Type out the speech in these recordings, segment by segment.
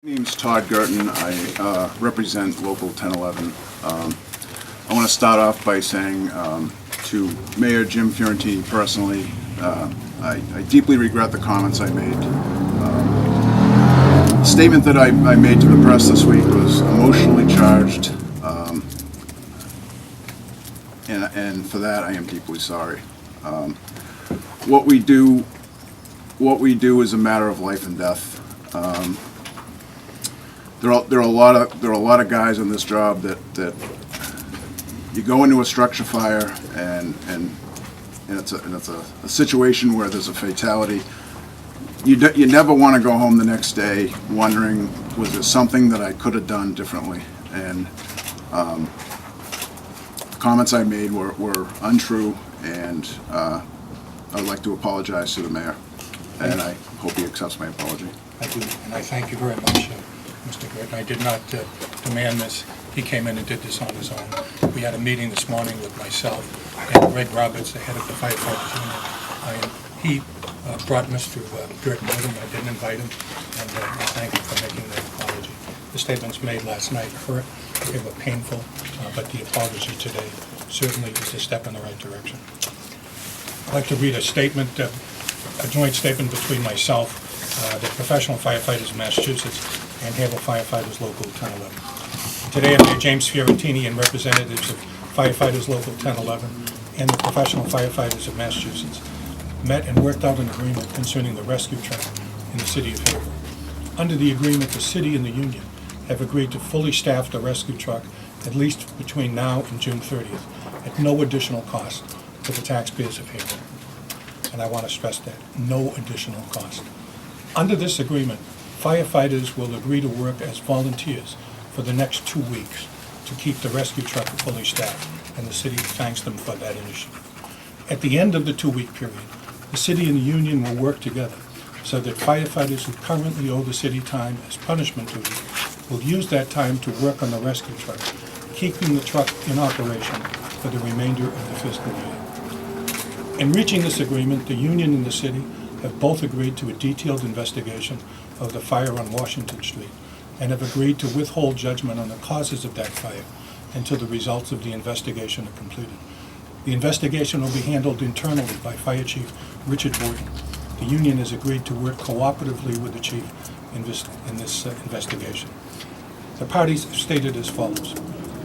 My name's Todd Gerton. I represent Local 1011. I want to start off by saying to Mayor Jim Fiorentini personally, I deeply regret the comments I made. The statement that I made to the press this week was emotionally charged, and for that I am deeply sorry. What we do is a matter of life and death. There are a lot of guys on this job that you go into a structure fire and it's a situation where there's a fatality. You never want to go home the next day wondering, was there something that I could have done differently? And the comments I made were untrue, and I would like to apologize to the mayor, and I hope he accepts my apology. I do, and I thank you very much, Mr. Gerton. I did not demand this. He came in and did this on his own. We had a meeting this morning with myself and Greg Roberts, the head of the firefighters union. He brought Mr. Gerton with him. I didn't invite him, and I thank him for making that apology. The statements made last night hurt. They were painful, but the apology today certainly is a step in the right direction. I'd like to read a statement, a joint statement between myself, the Professional Firefighters of Massachusetts, and Haverhill Firefighters Local 1011. Today, Mayor James Fiorentini and representatives of Firefighters Local 1011 and the Professional Firefighters of Massachusetts met and worked out an agreement concerning the rescue truck in the city of Haverhill. Under the agreement, the city and the union have agreed to fully staff the rescue truck at least between now and June 30th at no additional cost to the taxpayers of Haverhill. And I want to stress that, no additional cost. Under this agreement, firefighters will agree to work as volunteers for the next 2 weeks to keep the rescue truck fully staffed, and the city thanks them for that initiative. At the end of the 2-week period, the city and the union will work together so that firefighters who currently owe the city time as punishment duty will use that time to work on the rescue truck, keeping the truck in operation for the remainder of the fiscal year. In reaching this agreement, the union and the city have both agreed to a detailed investigation of the fire on Washington Street and have agreed to withhold judgment on the causes of that fire until the results of the investigation are completed. The investigation will be handled internally by Fire Chief Richard Boyden. The union has agreed to work cooperatively with the chief in this investigation. The parties have stated as follows.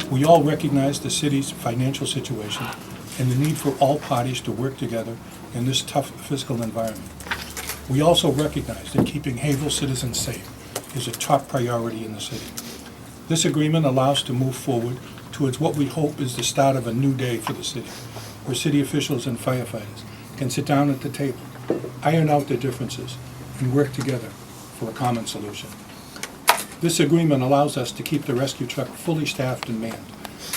We all recognize the city's financial situation and the need for all parties to work together in this tough fiscal environment. We also recognize that keeping Haverhill citizens safe is a top priority in the city. This agreement allows us to move forward towards what we hope is the start of a new day for the city, where city officials and firefighters can sit down at the table, iron out their differences, and work together for a common solution. This agreement allows us to keep the rescue truck fully staffed and manned,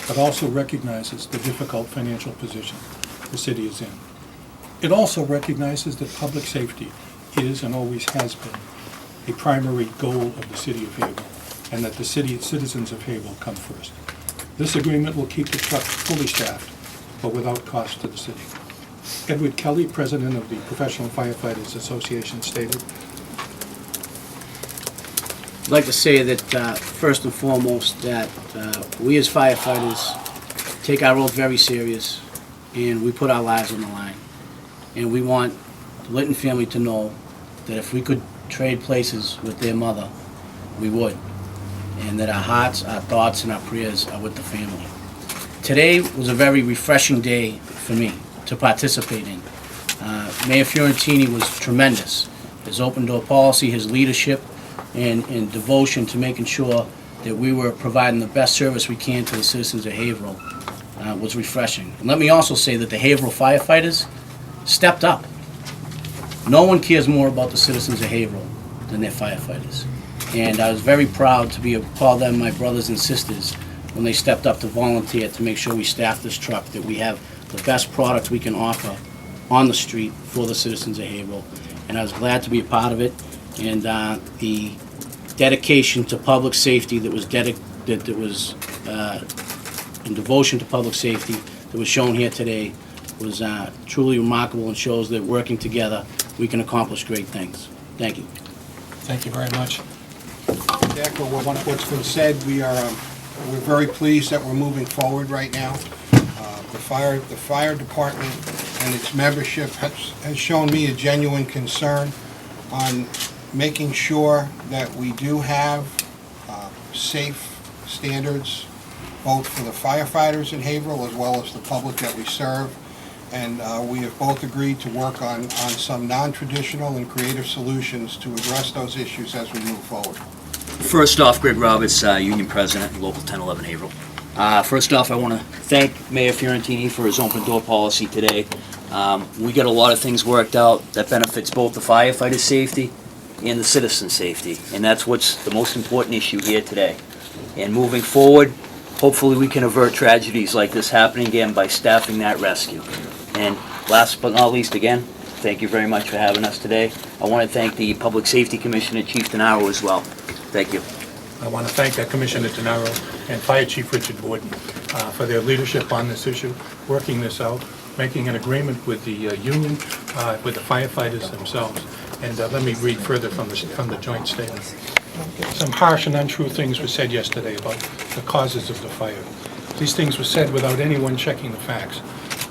but also recognizes the difficult financial position the city is in. It also recognizes that public safety is and always has been a primary goal of the city of Haverhill, and that the citizens of Haverhill come first. This agreement will keep the truck fully staffed, but without cost to the city. Edward Kelly, president of the Professional Firefighters Association, stated, I'd like to say that first and foremost that we as firefighters take our oath very serious, and we put our lives on the line. And we want the Litton family to know that if we could trade places with their mother, we would. And that our hearts, our thoughts, and our prayers are with the family. Today was a very refreshing day for me to participate in. Mayor Fiorentini was tremendous. His open door policy, his leadership, and devotion to making sure that we were providing the best service we can to the citizens of Haverhill was refreshing. And let me also say that the Haverhill firefighters stepped up. No one cares more about the citizens of Haverhill than their firefighters. And I was very proud to call them my brothers and sisters when they stepped up to volunteer to make sure we staff this truck, that we have the best product we can offer on the street for the citizens of Haverhill. And I was glad to be a part of it. And the dedication to public safety that was in devotion to public safety that was shown here today was truly remarkable, and shows that working together we can accomplish great things. Thank you. thank you very much. to echo what's been said. We're very pleased that we're moving forward right now. The fire department and its membership has shown me a genuine concern on making sure that we do have safe standards, both for the firefighters in Haverhill as well as the public that we serve. And we have both agreed to work on some non-traditional and creative solutions to address those issues as we move forward. First off, Greg Roberts, Union President, Local 1011 Haverhill. First off, I want to thank Mayor Fiorentini for his open door policy today. We got a lot of things worked out that benefits both the firefighters' safety and the citizens' safety, and that's what's the most important issue here today. And moving forward, hopefully we can avert tragedies like this happening again by staffing that rescue. And last but not least, again, thank you very much for having us today. I want to thank the Public Safety Commissioner, Chief Denaro, as well. Thank you. I want to thank Commissioner Denaro and Fire Chief Richard Borden for their leadership on this issue, working this out, making an agreement with the union, with the firefighters themselves. And let me read further from the joint statement. Some harsh and untrue things were said yesterday about the causes of the fire. These things were said without anyone checking the facts.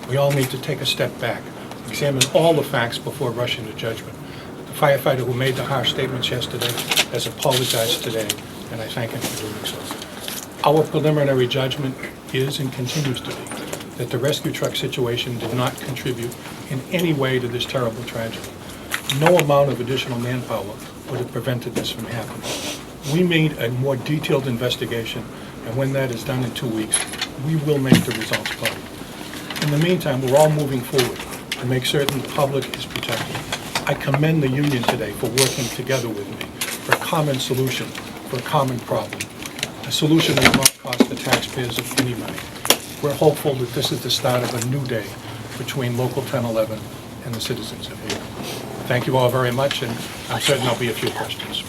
We all need to take a step back, examine all the facts before rushing to judgment. The firefighter who made the harsh statements yesterday has apologized today, and I thank him for doing so. Our preliminary judgment is and continues to be that the rescue truck situation did not contribute in any way to this terrible tragedy. No amount of additional manpower would have prevented this from happening. We need a more detailed investigation, and when that is done in 2 weeks, we will make the results public. In the meantime, we're all moving forward to make certain the public is protected. I commend the union today for working together with me for a common solution for a common problem, a solution that will not cost the taxpayers of any money. We're hopeful that this is the start of a new day between Local 1011 and the citizens of Haverhill. Thank you all very much, and I'm certain there'll be a few questions.